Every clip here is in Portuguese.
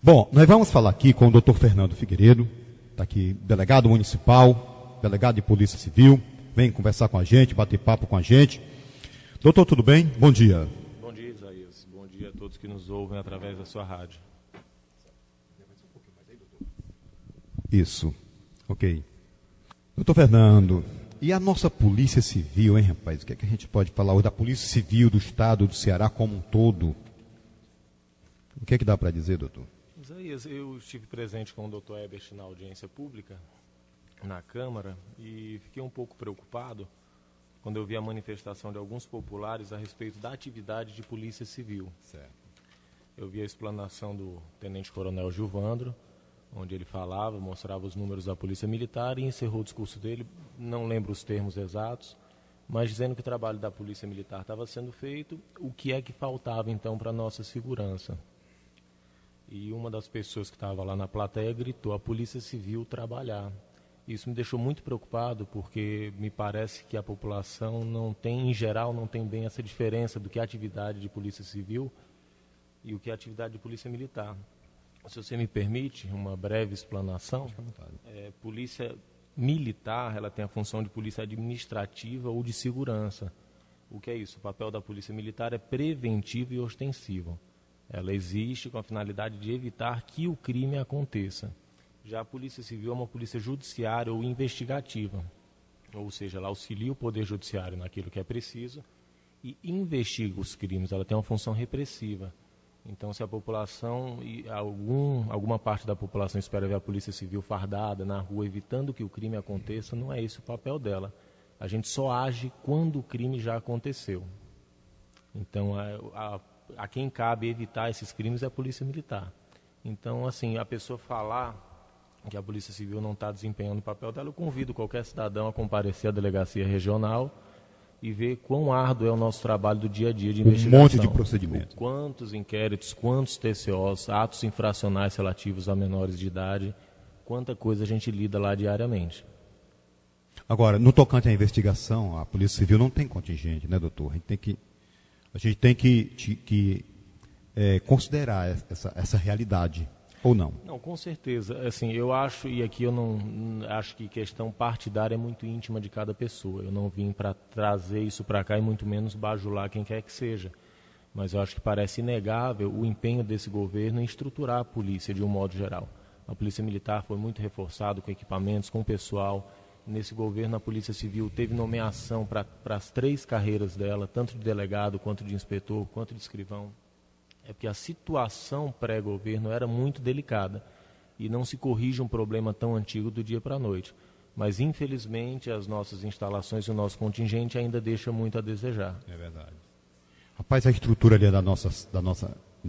Bom, nós vamos falar aqui com o doutor Fernando Figueiredo, está aqui, delegado municipal, delegado de Polícia Civil, vem conversar com a gente, bater papo com a gente. Doutor, tudo bem? Bom dia. Bom dia, Isaías. Bom dia a todos que nos ouvem através da sua rádio. Isso, ok. Doutor Fernando, e a nossa Polícia Civil, hein, rapaz? O que é que a gente pode falar hoje da Polícia Civil do Estado do Ceará como um todo? O que é que dá para dizer, doutor? Isaías, eu estive presente com o doutor Ebert na audiência pública, na Câmara, e fiquei um pouco preocupado quando eu vi a manifestação de alguns populares a respeito da atividade de Polícia Civil. Certo. Eu vi a explanação do Tenente-Coronel Gilvandro, onde ele falava, mostrava os números da Polícia Militar e encerrou o discurso dele, não lembro os termos exatos, mas dizendo que o trabalho da Polícia Militar estava sendo feito, o que é que faltava então para a nossa segurança. E uma das pessoas que estava lá na plateia gritou: a Polícia Civil trabalhar. Isso me deixou muito preocupado, porque me parece que a população não tem, em geral, não tem bem essa diferença do que é a atividade de Polícia Civil e o que é a atividade de Polícia Militar. Se você me permite uma breve explanação, Polícia Militar, ela tem a função de polícia administrativa ou de segurança. O que é isso? O papel da Polícia Militar é preventivo e ostensivo. Ela existe com a finalidade de evitar que o crime aconteça. Já a Polícia Civil é uma polícia judiciária ou investigativa, ou seja, ela auxilia o Poder Judiciário naquilo que é preciso e investiga os crimes. Ela tem uma função repressiva. Então, se a população e alguma parte da população espera ver a Polícia Civil fardada na rua, evitando que o crime aconteça, não é esse o papel dela. A gente só age quando o crime já aconteceu. Então, a quem cabe evitar esses crimes é a Polícia Militar. Então, assim, a pessoa falar que a Polícia Civil não está desempenhando o papel dela, eu convido qualquer cidadão a comparecer à delegacia regional e ver quão árduo é o nosso trabalho do dia a dia de investigação. Um monte de procedimentos. Quantos inquéritos, quantos TCOs, atos infracionais relativos a menores de idade, quanta coisa a gente lida lá diariamente. Agora, no tocante à investigação, a Polícia Civil não tem contingente, né, doutor? A gente tem que considerar essa realidade, ou não? Não, com certeza. Assim, eu acho, e aqui eu não acho que questão partidária é muito íntima de cada pessoa. Eu não vim para trazer isso para cá e muito menos bajular quem quer que seja. Mas eu acho que parece inegável o empenho desse governo em estruturar a polícia de um modo geral. A Polícia Militar foi muito reforçada com equipamentos, com pessoal. Nesse governo, a Polícia Civil teve nomeação para as 3 carreiras dela, tanto de delegado, quanto de inspetor, quanto de escrivão. É porque a situação pré-governo era muito delicada e não se corrige um problema tão antigo do dia para a noite. Mas, infelizmente, as nossas instalações e o nosso contingente ainda deixa muito a desejar. É verdade. Rapaz, a estrutura ali da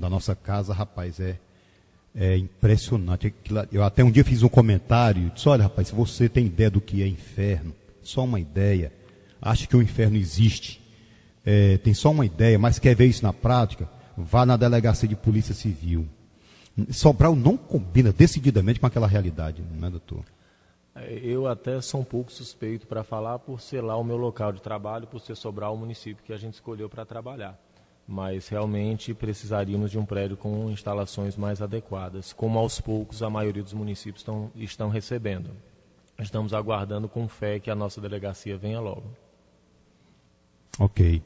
nossa casa, rapaz, é impressionante. Eu até um dia fiz um comentário, disse: olha, rapaz, se você tem ideia do que é inferno, só uma ideia, acha que o inferno existe, tem só uma ideia, mas quer ver isso na prática, vá na delegacia de Polícia Civil. Sobral não combina decididamente com aquela realidade, não é, doutor? Eu até sou um pouco suspeito para falar por ser lá o meu local de trabalho, por ser Sobral o município que a gente escolheu para trabalhar. Mas realmente precisaríamos de um prédio com instalações mais adequadas, como aos poucos a maioria dos municípios estão recebendo. Estamos aguardando com fé que a nossa delegacia venha logo. Ok.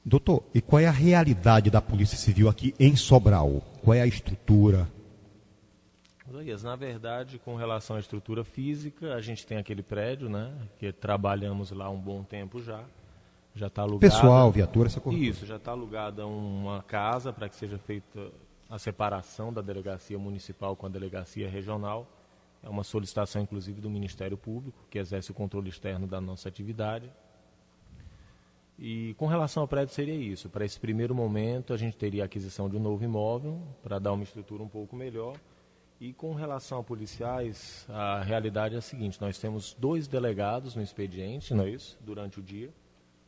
Doutor, e qual é a realidade da Polícia Civil aqui em Sobral? Qual é a estrutura? Na verdade, com relação à estrutura física, a gente tem aquele prédio, né, que trabalhamos lá um bom tempo já. Já está alugada. Pessoal, viatura, essa coisa. Isso, já está alugada uma casa para que seja feita a separação da delegacia municipal com a delegacia regional. É uma solicitação, inclusive, do Ministério Público, que exerce o controle externo da nossa atividade. E com relação ao prédio seria isso. Para esse primeiro momento, a gente teria a aquisição de um novo imóvel para dar uma estrutura um pouco melhor. E com relação a policiais, a realidade é a seguinte: nós temos 2 delegados no expediente, não é isso? Durante o dia,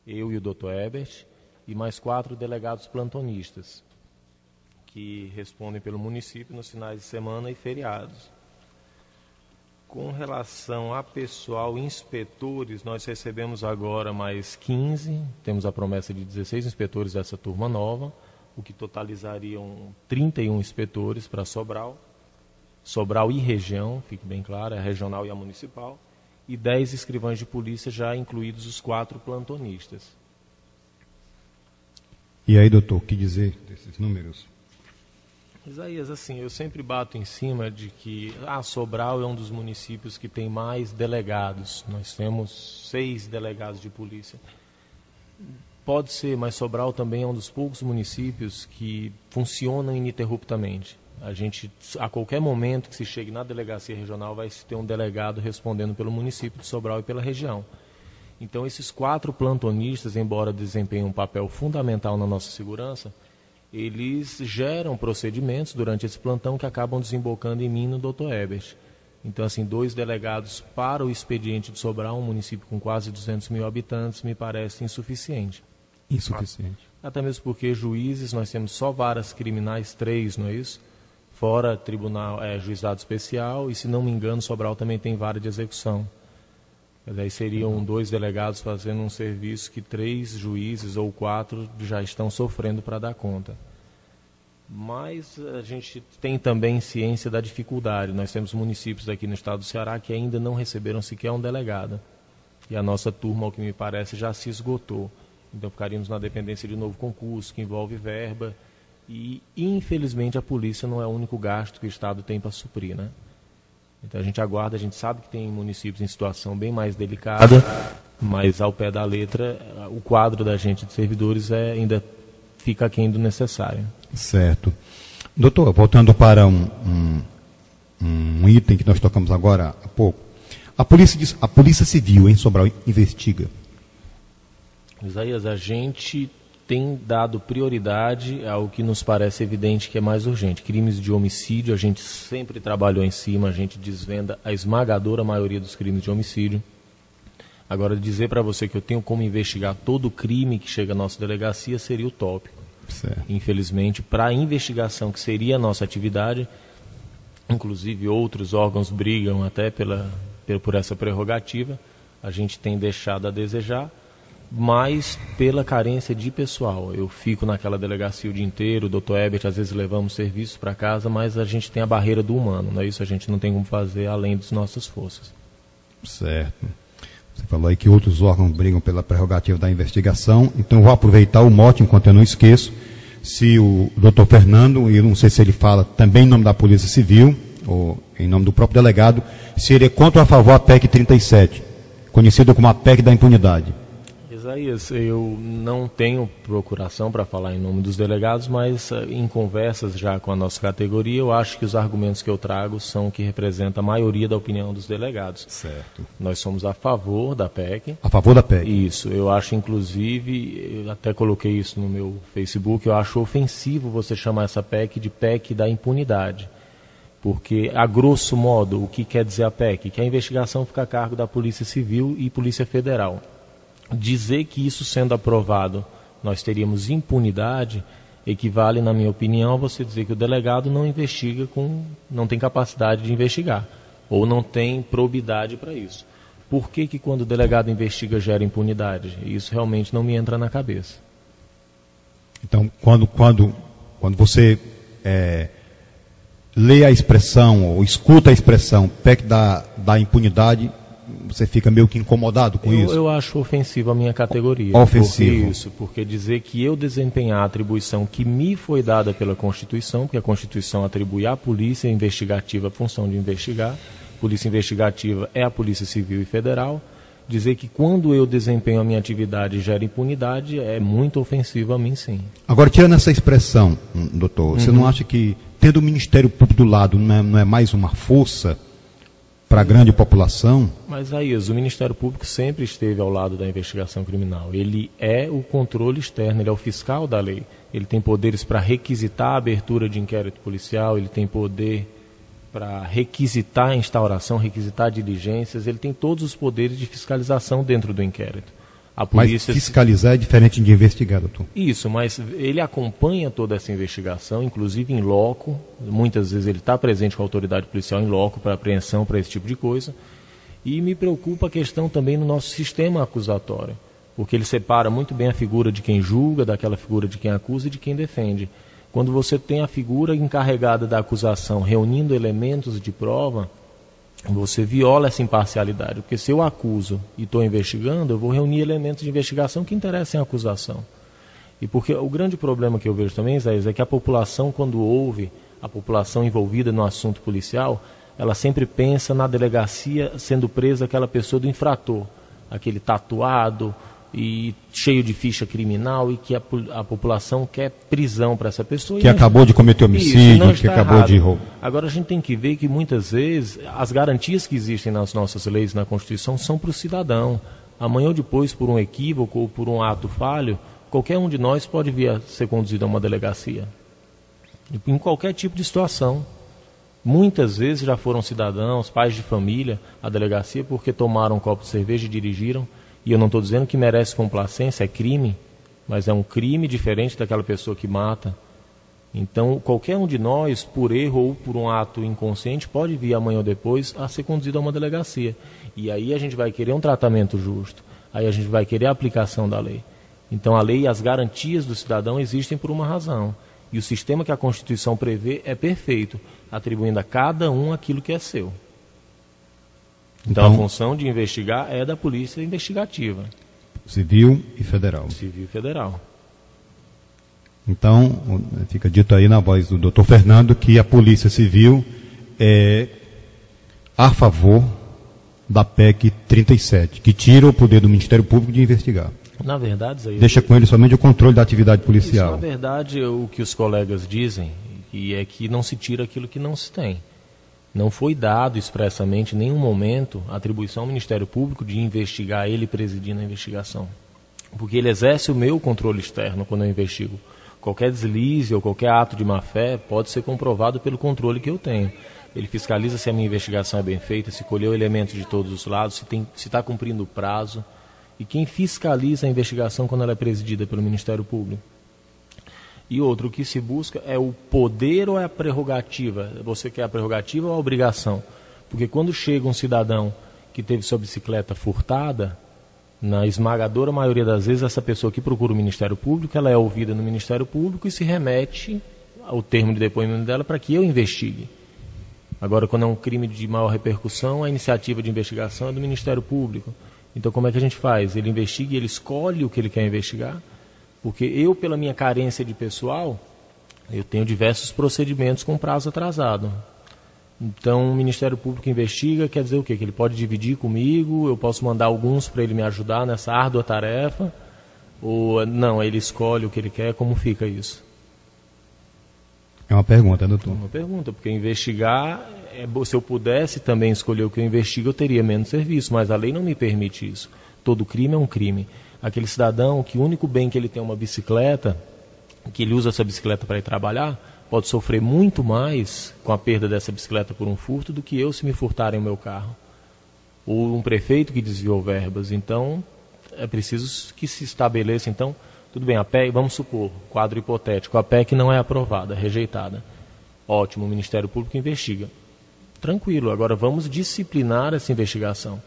eu e o Dr. Ebert, e mais 4 delegados plantonistas, que respondem pelo município nos finais de semana e feriados. Com relação a pessoal, inspetores, nós recebemos agora mais 15, temos a promessa de 16 inspetores dessa turma nova, o que totalizariam 31 inspetores para Sobral e região, fique bem claro, a regional e a municipal, e 10 escrivães de polícia, já incluídos os 4 plantonistas. E aí, doutor, o que dizer desses números? Isaías, assim, eu sempre bato em cima de que Sobral é um dos municípios que tem mais delegados. Nós temos 6 delegados de polícia. Pode ser, mas Sobral também é um dos poucos municípios que funcionam ininterruptamente. A qualquer momento que se chegue na delegacia regional, vai ter um delegado respondendo pelo município de Sobral e pela região. Então, esses 4 plantonistas, embora desempenhem um papel fundamental na nossa segurança, eles geram procedimentos durante esse plantão que acabam desembocando em mim, no Dr. Ebert. Então, assim, 2 delegados para o expediente de Sobral, um município com quase 200 mil habitantes, me parece insuficiente. Insuficiente. Até mesmo porque juízes, nós temos só varas criminais 3, não é isso? Fora tribunal, juizado especial, e se não me engano, Sobral também tem vara de execução. Aí seriam 2 delegados fazendo um serviço que 3 juízes ou 4 já estão sofrendo para dar conta. Mas a gente tem também ciência da dificuldade. Nós temos municípios aqui no estado do Ceará que ainda não receberam sequer um delegado. E a nossa turma, ao que me parece, já se esgotou. Então ficaríamos na dependência de novo concurso, que envolve verba. E, infelizmente, a polícia não é o único gasto que o estado tem para suprir, né? Então a gente aguarda, a gente sabe que tem municípios em situação bem mais delicada, mas ao pé da letra, o quadro da gente de servidores ainda fica aquém do necessário. Certo. Doutor, voltando para um item que nós tocamos agora há pouco. A Polícia Civil em Sobral investiga? Isaías, a gente tem dado prioridade ao que nos parece evidente que é mais urgente. Crimes de homicídio, a gente sempre trabalhou em cima, a gente desvenda a esmagadora maioria dos crimes de homicídio. Agora, dizer para você que eu tenho como investigar todo crime que chega à nossa delegacia seria utópico. Certo. Infelizmente, para a investigação, que seria a nossa atividade, inclusive outros órgãos brigam até por essa prerrogativa, a gente tem deixado a desejar, mas pela carência de pessoal. Eu fico naquela delegacia o dia inteiro, o doutor Ebert, às vezes levamos serviços para casa, mas a gente tem a barreira do humano, não é isso? A gente não tem como fazer além das nossas forças. Certo. Você falou aí que outros órgãos brigam pela prerrogativa da investigação, então eu vou aproveitar o mote, enquanto eu não esqueço, se o doutor Fernando, e eu não sei se ele fala também em nome da Polícia Civil, ou em nome do próprio delegado, se ele é contra ou a favor a PEC 37, conhecida como a PEC da impunidade. Isaías, eu não tenho procuração para falar em nome dos delegados, mas em conversas já com a nossa categoria, eu acho que os argumentos que eu trago são que representam a maioria da opinião dos delegados. Certo. Nós somos a favor da PEC. A favor da PEC. Isso, eu acho inclusive, eu até coloquei isso no meu Facebook, eu acho ofensivo você chamar essa PEC de PEC da impunidade. Porque, a grosso modo, o que quer dizer a PEC? Que a investigação fica a cargo da Polícia Civil e Polícia Federal. Dizer que isso sendo aprovado nós teríamos impunidade equivale, na minha opinião, a você dizer que o delegado não investiga não tem capacidade de investigar ou não tem probidade para isso. Por que quando o delegado investiga gera impunidade? Isso realmente não me entra na cabeça. Então, quando você lê a expressão ou escuta a expressão PEC da impunidade, você fica meio que incomodado com isso? Eu acho ofensivo a minha categoria. Ofensivo. Porque dizer que eu desempenhar a atribuição que me foi dada pela Constituição, porque a Constituição atribui à Polícia Investigativa a função de investigar, Polícia Investigativa é a Polícia Civil e Federal, dizer que quando eu desempenho a minha atividade gera impunidade é muito ofensivo a mim, sim. Agora, tirando essa expressão, doutor, você não acha que, tendo o Ministério Público do lado, não é mais uma força para a grande população? Mas aí, o Ministério Público sempre esteve ao lado da investigação criminal. Ele é o controle externo, ele é o fiscal da lei. Ele tem poderes para requisitar a abertura de inquérito policial, ele tem poder para requisitar a instauração, requisitar diligências, ele tem todos os poderes de fiscalização dentro do inquérito. A polícia... Mas fiscalizar é diferente de investigar, doutor? Isso, mas ele acompanha toda essa investigação, inclusive em loco. Muitas vezes ele está presente com a autoridade policial em loco para apreensão, para esse tipo de coisa. E me preocupa a questão também no nosso sistema acusatório. porque ele separa muito bem a figura de quem julga, daquela figura de quem acusa e de quem defende. Quando você tem a figura encarregada da acusação reunindo elementos de prova, você viola essa imparcialidade, porque se eu acuso e estou investigando, eu vou reunir elementos de investigação que interessem a acusação. E porque o grande problema que eu vejo também, Isaías, é que a população, quando ouve a população envolvida no assunto policial, ela sempre pensa na delegacia sendo presa aquela pessoa do infrator, aquele tatuado e cheio de ficha criminal, e que a população quer prisão para essa pessoa. Que acabou de cometer homicídio, que acabou de roubo. Agora a gente tem que ver que muitas vezes as garantias que existem nas nossas leis, na Constituição, são para o cidadão. Amanhã ou depois, por um equívoco ou por um ato falho, qualquer um de nós pode vir a ser conduzido a uma delegacia. Em qualquer tipo de situação. Muitas vezes já foram cidadãos, pais de família, à delegacia porque tomaram um copo de cerveja e dirigiram. E eu não estou dizendo que merece complacência, é crime, mas é um crime diferente daquela pessoa que mata. Então, qualquer um de nós, por erro ou por um ato inconsciente, pode vir amanhã ou depois a ser conduzido a uma delegacia. E aí a gente vai querer um tratamento justo, aí a gente vai querer a aplicação da lei. Então, a lei e as garantias do cidadão existem por uma razão. E o sistema que a Constituição prevê é perfeito, atribuindo a cada um aquilo que é seu. Então, a função de investigar é da polícia investigativa. Civil e federal. Civil e federal. Então, fica dito aí na voz do Dr. Fernando que a Polícia Civil é a favor da PEC 37, que tira o poder do Ministério Público de investigar. Na verdade, Zé, deixa com ele somente o controle da atividade policial. Isso, na verdade, o que os colegas dizem é que não se tira aquilo que não se tem. Não foi dado expressamente em nenhum momento a atribuição ao Ministério Público de investigar, ele presidindo a investigação. Porque ele exerce o meu controle externo quando eu investigo. Qualquer deslize ou qualquer ato de má-fé pode ser comprovado pelo controle que eu tenho. Ele fiscaliza se a minha investigação é bem feita, se colheu elementos de todos os lados, se está cumprindo o prazo. E quem fiscaliza a investigação quando ela é presidida pelo Ministério Público? E outro, o que se busca é o poder ou é a prerrogativa? Você quer a prerrogativa ou a obrigação? Porque quando chega um cidadão que teve sua bicicleta furtada, na esmagadora maioria das vezes, essa pessoa que procura o Ministério Público, ela é ouvida no Ministério Público e se remete ao termo de depoimento dela para que eu investigue. Agora, quando é um crime de maior repercussão, a iniciativa de investigação é do Ministério Público. Então, como é que a gente faz? Ele investiga e ele escolhe o que ele quer investigar? Porque eu, pela minha carência de pessoal, eu tenho diversos procedimentos com prazo atrasado. Então, o Ministério Público investiga, quer dizer o quê? Que ele pode dividir comigo, eu posso mandar alguns para ele me ajudar nessa árdua tarefa, ou não, ele escolhe o que ele quer, como fica isso? É uma pergunta, doutor. É uma pergunta, porque investigar, se eu pudesse também escolher o que eu investigo, eu teria menos serviço, mas a lei não me permite isso. Todo crime é um crime. Aquele cidadão que o único bem que ele tem é uma bicicleta, que ele usa essa bicicleta para ir trabalhar, pode sofrer muito mais com a perda dessa bicicleta por um furto do que eu se me furtarem o meu carro. Ou um prefeito que desviou verbas. Então, é preciso que se estabeleça, então, tudo bem, a PEC, vamos supor, quadro hipotético, a PEC não é aprovada, rejeitada. Ótimo, o Ministério Público investiga. Tranquilo, agora vamos disciplinar essa investigação.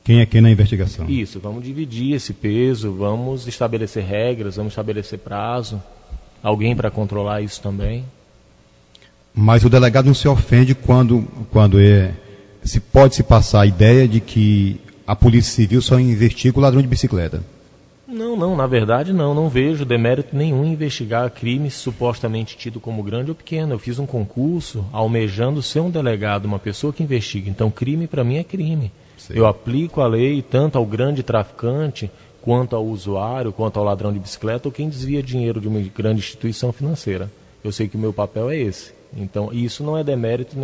Quem é quem na investigação? Isso, vamos dividir esse peso, vamos estabelecer regras, vamos estabelecer prazo. Alguém para controlar isso também. Mas o delegado não se ofende quando se pode se passar a ideia de que a Polícia Civil só investiga o ladrão de bicicleta. Não, na verdade não vejo demérito nenhum em investigar crimes supostamente tido como grande ou pequeno. Eu fiz um concurso almejando ser um delegado, uma pessoa que investiga. Então crime para mim é crime. Sim. Eu aplico a lei tanto ao grande traficante, quanto ao usuário, quanto ao ladrão de bicicleta ou quem desvia dinheiro de uma grande instituição financeira. Eu sei que o meu papel é esse. Então isso não é demérito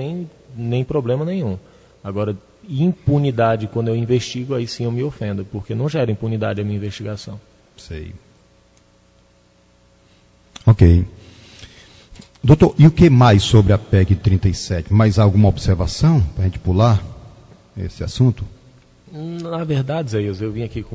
nem problema nenhum. Agora, impunidade, quando eu investigo, aí sim eu me ofendo, porque não gera impunidade a minha investigação. Sei. Ok. Doutor, e o que mais sobre a PEC 37? Mais alguma observação para a gente pular esse assunto? Na verdade, Zé, eu vim aqui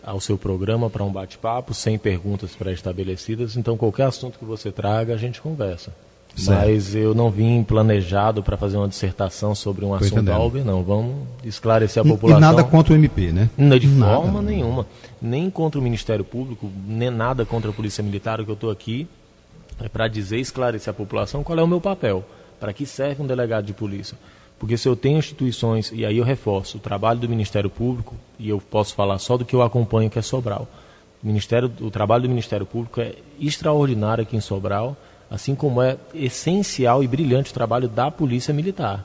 ao seu programa para um bate-papo, sem perguntas pré-estabelecidas, então qualquer assunto que você traga, a gente conversa. Certo. Mas eu não vim planejado para fazer uma dissertação sobre um assunto A ou B, não. Vamos esclarecer a população. E nada contra o MP, né? De forma nenhuma. Nem contra o Ministério Público, nem nada contra a Polícia Militar. O que eu estou aqui é para dizer, esclarecer a população qual é o meu papel. Para que serve um delegado de polícia? Porque se eu tenho instituições, e aí eu reforço, o trabalho do Ministério Público, e eu posso falar só do que eu acompanho, que é Sobral. O trabalho do Ministério Público é extraordinário aqui em Sobral, assim como é essencial e brilhante o trabalho da Polícia Militar.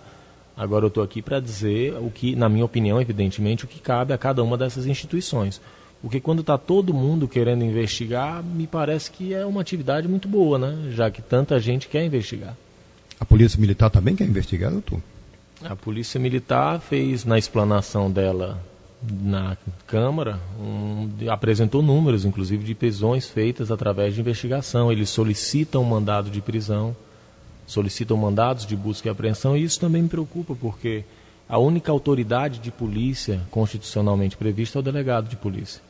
Agora eu estou aqui para dizer o que, na minha opinião, evidentemente, o que cabe a cada uma dessas instituições. Porque quando está todo mundo querendo investigar, me parece que é uma atividade muito boa, né? Já que tanta gente quer investigar. A Polícia Militar também quer investigar, doutor? A Polícia Militar fez, na explanação dela na Câmara, apresentou números, inclusive, de prisões feitas através de investigação. Eles solicitam mandado de prisão, solicitam mandados de busca e apreensão, e isso também me preocupa, porque a única autoridade de polícia constitucionalmente prevista é o delegado de polícia.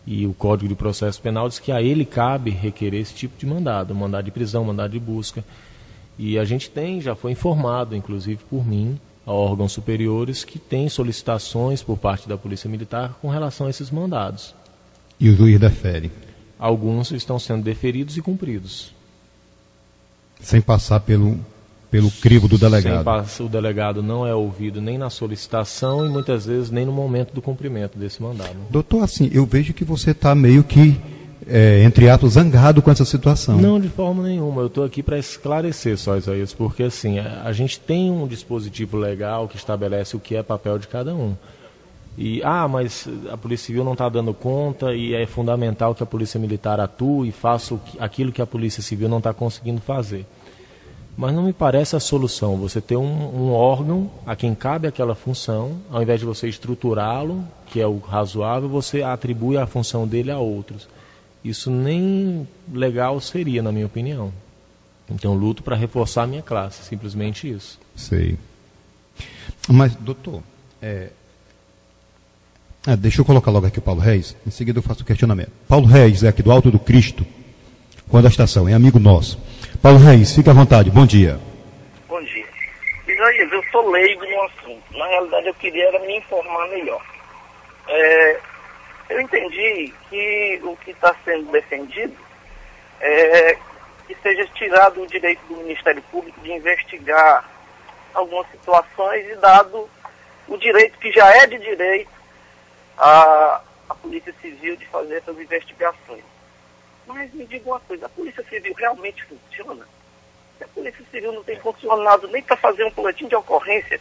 E o Código de Processo Penal diz que a ele cabe requerer esse tipo de mandado de prisão, mandado de busca. E a gente já foi informado, inclusive por mim, a órgãos superiores, que tem solicitações por parte da Polícia Militar com relação a esses mandados. E o juiz defere? Alguns estão sendo deferidos e cumpridos. Sem passar pelo crivo do delegado? O delegado não é ouvido nem na solicitação e muitas vezes nem no momento do cumprimento desse mandado. Doutor, assim, eu vejo que você está meio que, entre aspas, zangado com essa situação. Não, de forma nenhuma. Eu estou aqui para esclarecer só, Isaías, porque assim, a gente tem um dispositivo legal que estabelece o que é papel de cada um. E, mas a Polícia Civil não está dando conta e é fundamental que a Polícia Militar atue e faça aquilo que a Polícia Civil não está conseguindo fazer. Mas não me parece a solução você ter um órgão a quem cabe aquela função, ao invés de você estruturá-lo, que é o razoável, você atribui a função dele a outros. Isso nem legal seria, na minha opinião. Então, luto para reforçar a minha classe, simplesmente isso. Sei. Mas, doutor, deixa eu colocar logo aqui o Paulo Reis, em seguida eu faço o questionamento. Paulo Reis é aqui do Alto do Cristo, quando a estação, é amigo nosso. Paulo Reis, fique à vontade, bom dia. Bom dia. Isaías, eu sou leigo no assunto. Na realidade, eu queria me informar melhor. Eu entendi que o que está sendo defendido é que seja tirado o direito do Ministério Público de investigar algumas situações e dado o direito, que já é de direito, à Polícia Civil de fazer essas investigações. Mas me diga uma coisa, a Polícia Civil realmente funciona? Se a Polícia Civil não tem funcionado nem para fazer um boletim de ocorrência,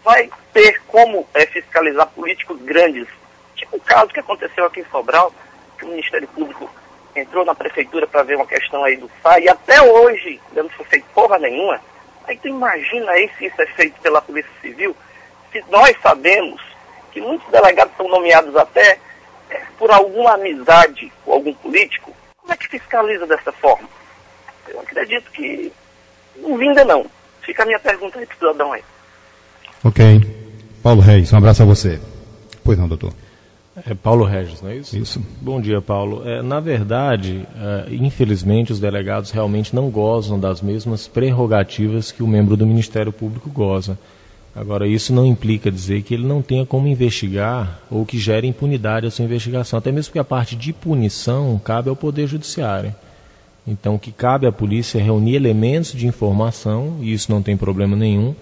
vai ter como fiscalizar políticos grandes? Tipo o caso que aconteceu aqui em Sobral, que o Ministério Público entrou na prefeitura para ver uma questão aí do SAI, e até hoje não foi feito porra nenhuma. Aí tu imagina aí se isso é feito pela Polícia Civil, se nós sabemos que muitos delegados são nomeados até por alguma amizade com algum político. Como é que fiscaliza dessa forma? Eu acredito que não vinga não. Fica a minha pergunta aí para o cidadão aí. Ok. Paulo Reis, um abraço a você. Pois não, doutor. Paulo Regis, não é isso? Isso. Bom dia, Paulo. Na verdade, infelizmente, os delegados realmente não gozam das mesmas prerrogativas que o membro do Ministério Público goza. Agora, isso não implica dizer que ele não tenha como investigar ou que gere impunidade a sua investigação, até mesmo porque a parte de punição cabe ao Poder Judiciário. Então, o que cabe à polícia é reunir elementos de informação, e isso não tem problema nenhum,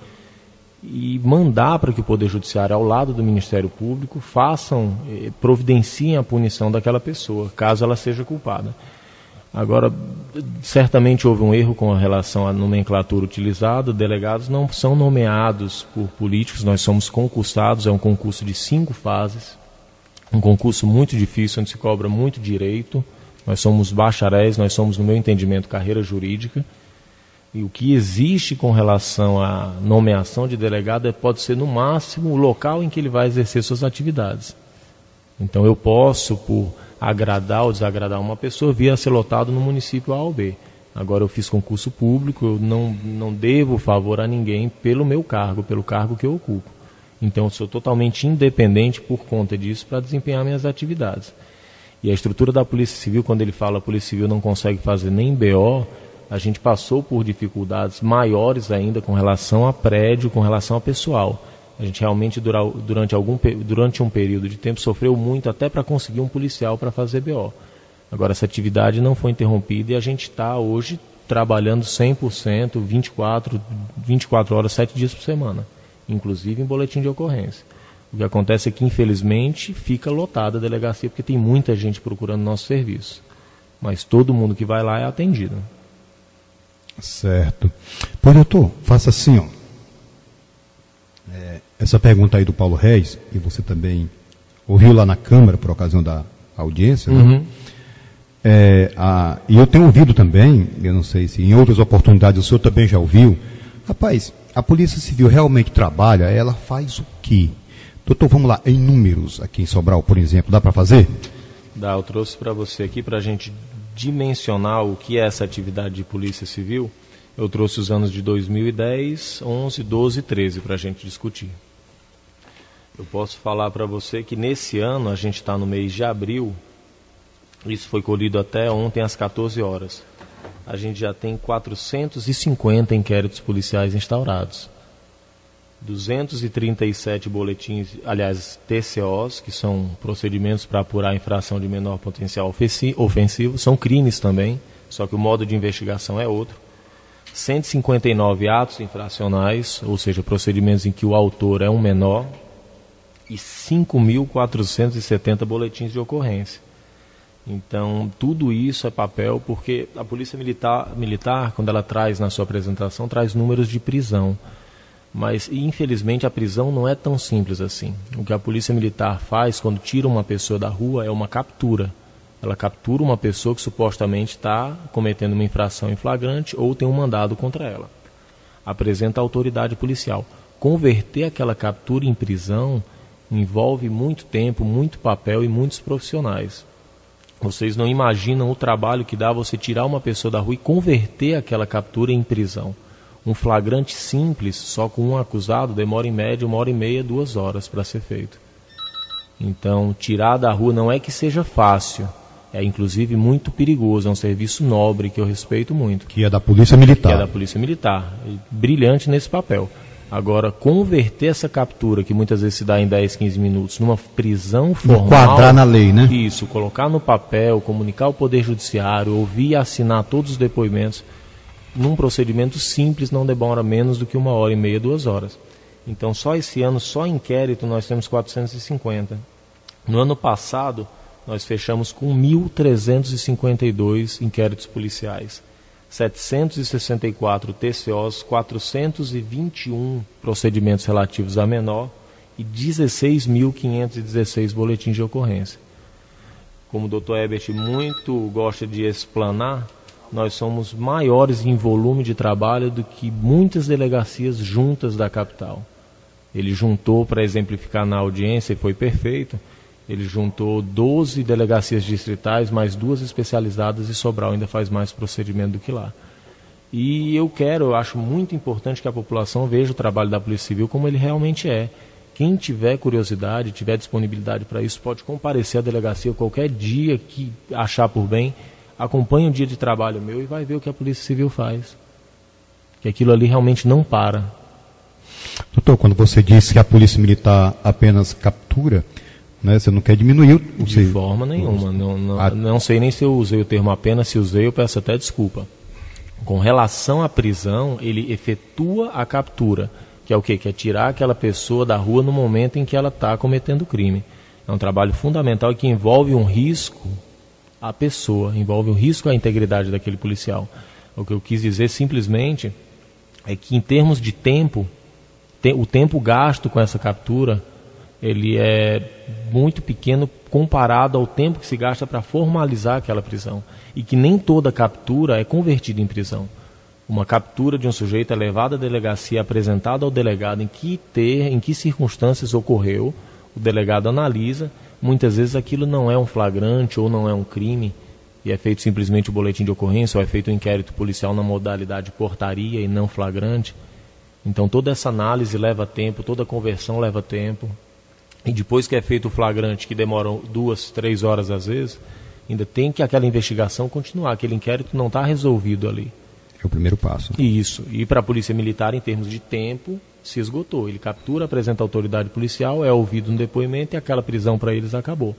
e mandar para que o Poder Judiciário, ao lado do Ministério Público, providenciem a punição daquela pessoa, caso ela seja culpada. Agora, certamente houve um erro com relação à nomenclatura utilizada. Delegados não são nomeados por políticos, nós somos concursados, é um concurso de 5 fases, um concurso muito difícil, onde se cobra muito direito. Nós somos bacharéis, nós somos, no meu entendimento, carreira jurídica. E o que existe com relação à nomeação de delegado pode ser, no máximo, o local em que ele vai exercer suas atividades. Então, eu posso, por agradar ou desagradar uma pessoa, vir a ser lotado no município A ou B. Agora, eu fiz concurso público, eu não devo favor a ninguém pelo meu cargo, pelo cargo que eu ocupo. Então, eu sou totalmente independente por conta disso para desempenhar minhas atividades. E a estrutura da Polícia Civil, quando ele fala que a Polícia Civil não consegue fazer nem BO, A gente passou por dificuldades maiores ainda com relação a prédio, com relação a pessoal. A gente realmente, durante um período de tempo, sofreu muito até para conseguir um policial para fazer BO. Agora, essa atividade não foi interrompida e a gente está hoje trabalhando 100%, 24 horas, 7 dias por semana, inclusive em boletim de ocorrência. O que acontece é que, infelizmente, fica lotada a delegacia porque tem muita gente procurando nosso serviço. Mas todo mundo que vai lá é atendido. Certo. Pois, doutor, faça assim, ó. Essa pergunta aí do Paulo Reis, e você também ouviu lá na Câmara por ocasião da audiência, né? E eu tenho ouvido também, eu não sei se em outras oportunidades o senhor também já ouviu. Rapaz, a Polícia Civil realmente trabalha, ela faz o quê? Doutor, vamos lá, em números aqui em Sobral, por exemplo, dá para fazer? Dá, eu trouxe para você aqui para a gente dimensionar o que é essa atividade de Polícia Civil. Eu trouxe os anos de 2010, 11, 12 e 13 para a gente discutir. Eu posso falar para você que nesse ano, a gente está no mês de abril, isso foi colhido até ontem às 14 horas. A gente já tem 450 inquéritos policiais instaurados. 237 boletins, aliás, TCOs, que são procedimentos para apurar infração de menor potencial ofensivo, são crimes também, só que o modo de investigação é outro. 159 atos infracionais, ou seja, procedimentos em que o autor é um menor, e 5.470 boletins de ocorrência. Então, tudo isso é papel, porque a Polícia Militar, quando ela traz na sua apresentação, traz números de prisão. Mas, infelizmente, a prisão não é tão simples assim. O que a Polícia Militar faz quando tira uma pessoa da rua é uma captura. Ela captura uma pessoa que supostamente está cometendo uma infração em flagrante ou tem um mandado contra ela. Apresenta a autoridade policial. Converter aquela captura em prisão envolve muito tempo, muito papel e muitos profissionais. Vocês não imaginam o trabalho que dá você tirar uma pessoa da rua e converter aquela captura em prisão. Um flagrante simples, só com um acusado, demora em média 1h30, 2 horas para ser feito. Então, tirar da rua não é que seja fácil, é inclusive muito perigoso, é um serviço nobre que eu respeito muito. Que é da Polícia Militar. Que é da Polícia Militar, brilhante nesse papel. Agora, converter essa captura, que muitas vezes se dá em 10, 15 minutos, numa prisão formal... Enquadrar na lei, né? Isso, colocar no papel, comunicar ao Poder Judiciário, ouvir e assinar todos os depoimentos, num procedimento simples não demora menos do que 1h30, 2 horas. Então, só esse ano, só inquérito, nós temos 450. No ano passado, nós fechamos com 1.352 inquéritos policiais. 764 TCOs, 421 procedimentos relativos a menor e 16.516 boletins de ocorrência. Como o Dr. Herbert muito gosta de explanar, nós somos maiores em volume de trabalho do que muitas delegacias juntas da capital. Ele juntou, para exemplificar na audiência, e foi perfeito, ele juntou 12 delegacias distritais, mais 2 especializadas, e Sobral ainda faz mais procedimento do que lá. E eu acho muito importante que a população veja o trabalho da Polícia Civil como ele realmente é. Quem tiver curiosidade, tiver disponibilidade para isso, pode comparecer à delegacia qualquer dia que achar por bem, acompanhe um dia de trabalho meu e vai ver o que a Polícia Civil faz. Que aquilo ali realmente não para. Doutor, quando você disse que a Polícia Militar apenas captura, né, você não quer diminuir o... De forma nenhuma. Não sei nem se eu usei o termo apenas, se usei eu peço até desculpa. Com relação à prisão, ele efetua a captura, que é o quê? Que é tirar aquela pessoa da rua no momento em que ela está cometendo o crime. É um trabalho fundamental que envolve um risco à pessoa, envolve um risco à integridade daquele policial. O que eu quis dizer simplesmente é que em termos de tempo, o tempo gasto com essa captura, ele é muito pequeno comparado ao tempo que se gasta para formalizar aquela prisão. E que nem toda captura é convertida em prisão. Uma captura de um sujeito é levada à delegacia, apresentada ao delegado em que circunstâncias ocorreu, o delegado analisa, muitas vezes aquilo não é um flagrante ou não é um crime, e é feito simplesmente o boletim de ocorrência, ou é feito um inquérito policial na modalidade portaria e não flagrante. Então toda essa análise leva tempo, toda conversão leva tempo. E depois que é feito o flagrante, que demora 2, 3 horas às vezes, ainda tem que aquela investigação continuar, aquele inquérito não está resolvido ali. É o primeiro passo. Isso. E para a Polícia Militar, em termos de tempo, se esgotou. Ele captura, apresenta a autoridade policial, é ouvido no depoimento e aquela prisão para eles acabou.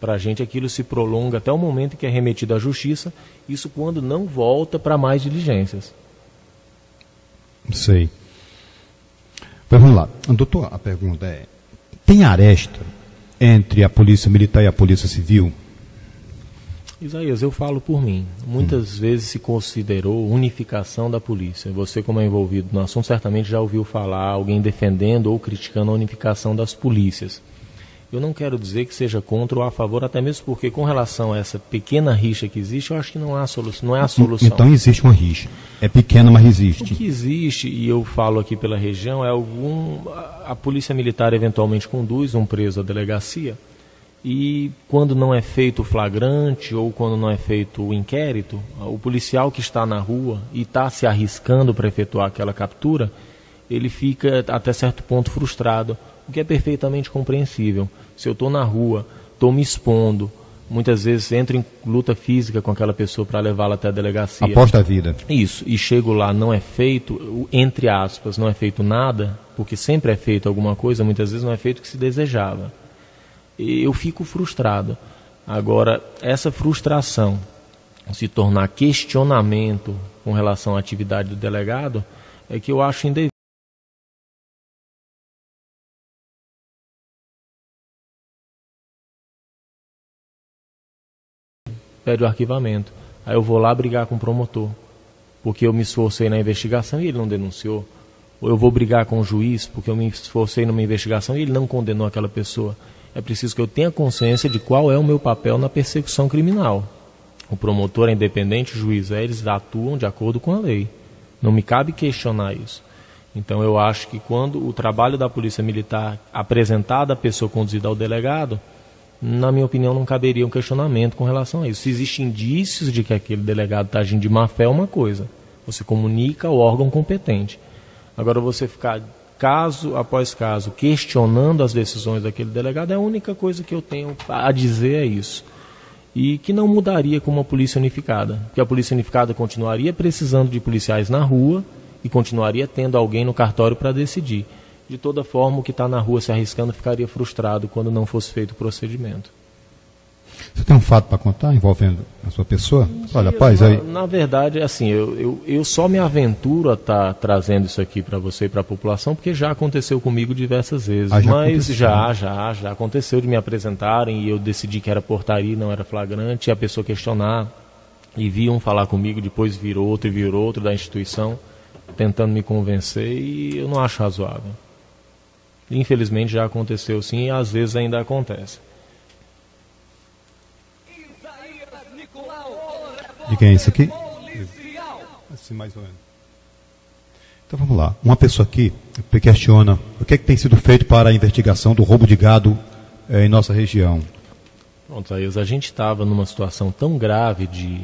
Para a gente aquilo se prolonga até o momento em que é remetido à Justiça, isso quando não volta para mais diligências. Sei. Mas vamos lá. Doutor, a pergunta é, tem aresta entre a Polícia Militar e a Polícia Civil? Isaías, eu falo por mim. Muitas vezes se considerou unificação da polícia. Você, como é envolvido no assunto, certamente já ouviu falar alguém defendendo ou criticando a unificação das polícias. Eu não quero dizer que seja contra ou a favor, até mesmo porque com relação a essa pequena rixa que existe, eu acho que não é a solução. Então existe uma rixa. É pequena, mas existe. O que existe, e eu falo aqui pela região, é a Polícia Militar eventualmente conduz um preso à delegacia, e quando não é feito o flagrante ou quando não é feito o inquérito, o policial que está na rua e está se arriscando para efetuar aquela captura, ele fica até certo ponto frustrado, o que é perfeitamente compreensível. Se eu estou na rua, estou me expondo, muitas vezes entro em luta física com aquela pessoa para levá-la até a delegacia. Aposta a vida. Isso, e chego lá, não é feito, entre aspas, não é feito nada, porque sempre é feito alguma coisa, muitas vezes não é feito o que se desejava. Eu fico frustrado. Agora, essa frustração se tornar questionamento com relação à atividade do delegado é que eu acho indevido. Pede o arquivamento. Aí eu vou lá brigar com o promotor, porque eu me esforcei na investigação e ele não denunciou. Ou eu vou brigar com o juiz, porque eu me esforcei numa investigação e ele não condenou aquela pessoa. É preciso que eu tenha consciência de qual é o meu papel na persecução criminal. O promotor é independente, o juiz é, eles atuam de acordo com a lei. Não me cabe questionar isso. Então eu acho que quando o trabalho da Polícia Militar apresentado à pessoa conduzida ao delegado, na minha opinião não caberia um questionamento com relação a isso. Se existem indícios de que aquele delegado está agindo de má fé, é uma coisa. Você comunica ao órgão competente. Agora você ficar caso após caso, questionando as decisões daquele delegado, é a única coisa que eu tenho a dizer é isso. E que não mudaria com uma polícia unificada. Porque a polícia unificada continuaria precisando de policiais na rua e continuaria tendo alguém no cartório para decidir. De toda forma, o que está na rua se arriscando ficaria frustrado quando não fosse feito o procedimento. Você tem um fato para contar envolvendo a sua pessoa? Olha, rapaz, aí... Na verdade, assim, eu só me aventuro a estar trazendo isso aqui para você e para a população, porque já aconteceu comigo diversas vezes. Mas já aconteceu de me apresentarem e eu decidi que era portaria e não era flagrante, e a pessoa questionar, e viam falar comigo, depois virou outro da instituição, tentando me convencer, e eu não acho razoável. Infelizmente já aconteceu sim, e às vezes ainda acontece. De quem é isso aqui? Assim, mais ou menos. Então vamos lá. Uma pessoa aqui questiona o que é que tem sido feito para a investigação do roubo de gado em nossa região. Pronto, Isaías, a gente estava numa situação tão grave de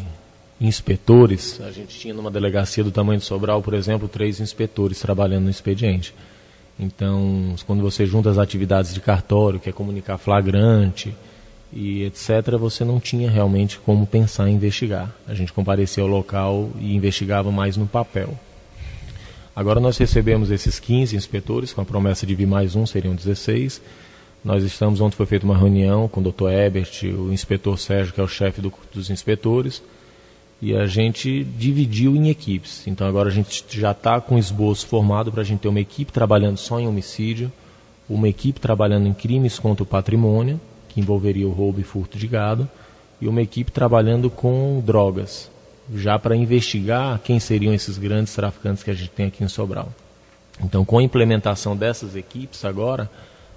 inspetores. A gente tinha numa delegacia do tamanho de Sobral, por exemplo, 3 inspetores trabalhando no expediente. Então, quando você junta as atividades de cartório, que é comunicar flagrante e etc., você não tinha realmente como pensar em investigar. A gente comparecia ao local e investigava mais no papel. Agora nós recebemos esses 15 inspetores, com a promessa de vir mais um, seriam 16. Ontem foi feita uma reunião com o Dr. Ebert, o inspetor Sérgio, que é o chefe dos inspetores, e a gente dividiu em equipes. Então agora a gente já está com o esboço formado para a gente ter uma equipe trabalhando só em homicídio, uma equipe trabalhando em crimes contra o patrimônio, que envolveria o roubo e furto de gado, e uma equipe trabalhando com drogas, já para investigar quem seriam esses grandes traficantes que a gente tem aqui em Sobral. Então, com a implementação dessas equipes agora,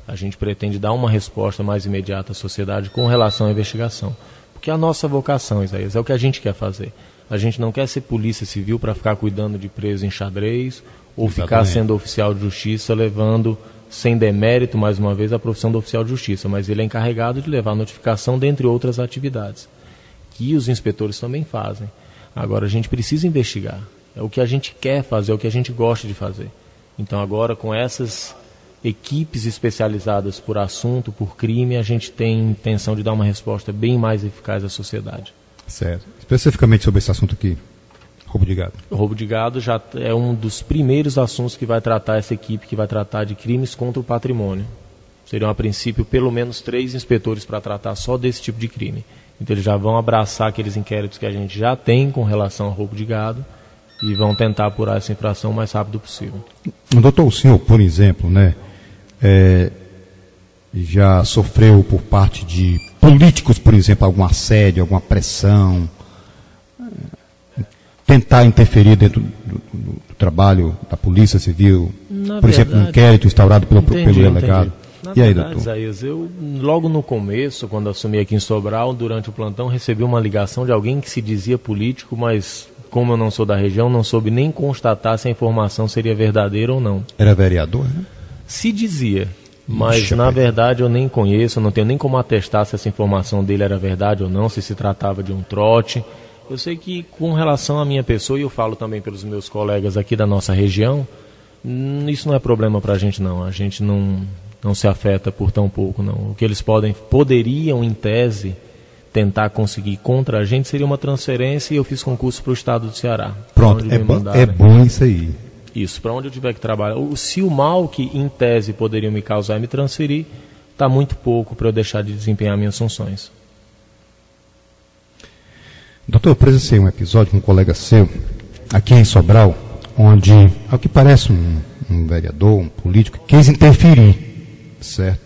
a gente pretende dar uma resposta mais imediata à sociedade com relação à investigação. Porque a nossa vocação, Isaías, é o que a gente quer fazer. A gente não quer ser polícia civil para ficar cuidando de preso em xadrez, ou ficar sendo oficial de justiça levando, sem demérito, mais uma vez, a profissão do oficial de justiça, mas ele é encarregado de levar a notificação, dentre outras atividades, que os inspetores também fazem. Agora, a gente precisa investigar. É o que a gente quer fazer, é o que a gente gosta de fazer. Então, agora, com essas equipes especializadas por assunto, por crime, a gente tem intenção de dar uma resposta bem mais eficaz à sociedade. Certo. Especificamente sobre esse assunto aqui, Roubo de gado. O roubo de gado já é um dos primeiros assuntos que vai tratar essa equipe, que vai tratar de crimes contra o patrimônio. Seriam, a princípio, pelo menos 3 inspetores para tratar só desse tipo de crime. Então eles já vão abraçar aqueles inquéritos que a gente já tem com relação ao roubo de gado e vão tentar apurar essa infração o mais rápido possível. Doutor, o senhor, por exemplo, né, já sofreu por parte de políticos, por exemplo, algum assédio, alguma pressão, tentar interferir dentro do trabalho da Polícia Civil, por exemplo, um inquérito instaurado pelo delegado? Na e aí, verdade, doutor? Isaías, eu logo no começo, quando assumi aqui em Sobral, durante o plantão, recebi uma ligação de alguém que se dizia político, mas como eu não sou da região, não soube nem constatar se a informação seria verdadeira ou não. Era vereador, né? Se dizia, mas na verdade eu nem conheço, eu não tenho nem como atestar se essa informação dele era verdade ou não, se tratava de um trote. Eu sei que com relação à minha pessoa, e eu falo também pelos meus colegas aqui da nossa região, isso não é problema para a gente não. A gente não se afeta por tão pouco, não. O que eles poderiam, em tese, tentar conseguir contra a gente seria uma transferência, e eu fiz concurso para o estado do Ceará. Pronto, é bom isso aí. Isso, para onde eu tiver que trabalhar. Se o mal que, em tese, poderiam me causar e me transferir, está muito pouco para eu deixar de desempenhar minhas funções. Doutor, eu presenciei um episódio com um colega seu, aqui em Sobral, onde, ao que parece, um vereador, um político, quis interferir, certo?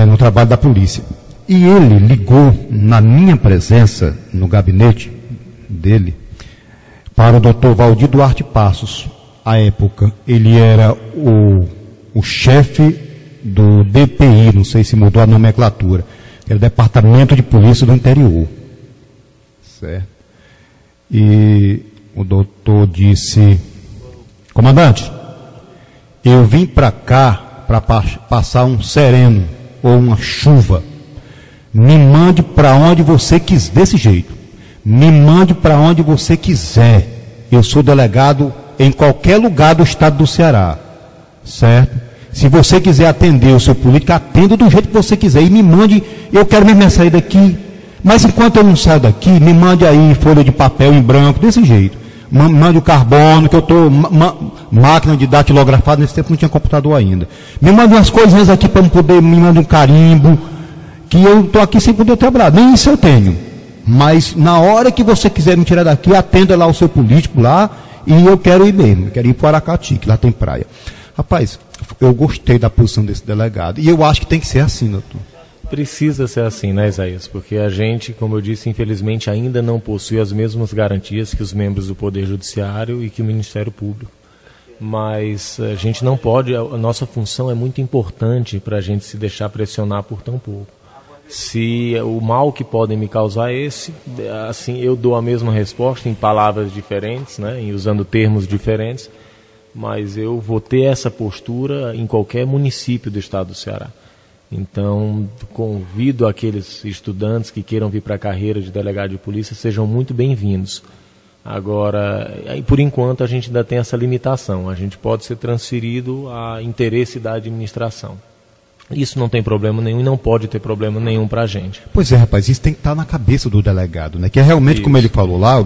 No trabalho da polícia. E ele ligou, na minha presença, no gabinete dele, para o doutor Valdir Duarte Passos. À época, ele era o chefe do DPI, não sei se mudou a nomenclatura, era o Departamento de Polícia do Interior. Certo? E o doutor disse: comandante, eu vim para cá para passar um sereno ou uma chuva. Me mande para onde você quiser, desse jeito. Me mande para onde você quiser. Eu sou delegado em qualquer lugar do estado do Ceará. Certo? Se você quiser atender o seu político, atenda do jeito que você quiser. E me mande, eu quero mesmo sair daqui. Mas enquanto eu não saio daqui, me mande aí folha de papel em branco, desse jeito. Mande o carbono, que eu estou máquina de datilografar, nesse tempo não tinha computador ainda. Me mande umas coisinhas aqui para eu poder, me mande um carimbo, que eu estou aqui sem poder trabalhar. Nem isso eu tenho. Mas na hora que você quiser me tirar daqui, atenda lá o seu político lá, e eu quero ir mesmo, eu quero ir para o Aracati, que lá tem praia. Rapaz, eu gostei da posição desse delegado, e eu acho que tem que ser assim, doutor. Precisa ser assim, né, Isaías? Porque a gente, como eu disse, infelizmente ainda não possui as mesmas garantias que os membros do Poder Judiciário e que o Ministério Público. Mas a gente não pode, a nossa função é muito importante para a gente se deixar pressionar por tão pouco. Se o mal que podem me causar é esse, assim, eu dou a mesma resposta em palavras diferentes, né, usando termos diferentes, mas eu vou ter essa postura em qualquer município do estado do Ceará. Então, convido aqueles estudantes que queiram vir para a carreira de delegado de polícia, sejam muito bem-vindos. Agora, por enquanto, a gente ainda tem essa limitação. A gente pode ser transferido a interesse da administração. Isso não tem problema nenhum e não pode ter problema nenhum para a gente. Pois é, rapaz, isso tem que estar na cabeça do delegado, né? Que é realmente, isso, como ele falou lá,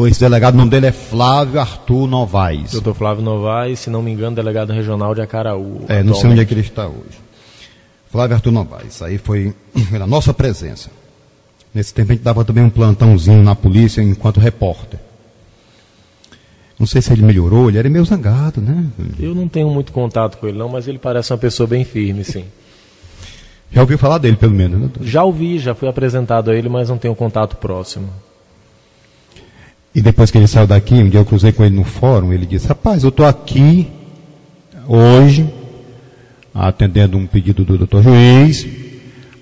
esse delegado, o nome dele é Flávio Arthur Novaes. Doutor Flávio Novaes, se não me engano, delegado regional de Acaraú. Não sei onde é que ele está hoje. Flávio Arthur Novaes, isso aí foi na nossa presença. Nesse tempo a gente dava também um plantãozinho na polícia enquanto repórter. Não sei se ele melhorou, ele era meio zangado, né? Eu não tenho muito contato com ele não, mas ele parece uma pessoa bem firme, sim. Já ouviu falar dele, pelo menos, né? Já ouvi, já fui apresentado a ele, mas não tenho contato próximo. E depois que ele saiu daqui, um dia eu cruzei com ele no fórum, ele disse: rapaz, eu estou aqui hoje, atendendo um pedido do doutor Juiz,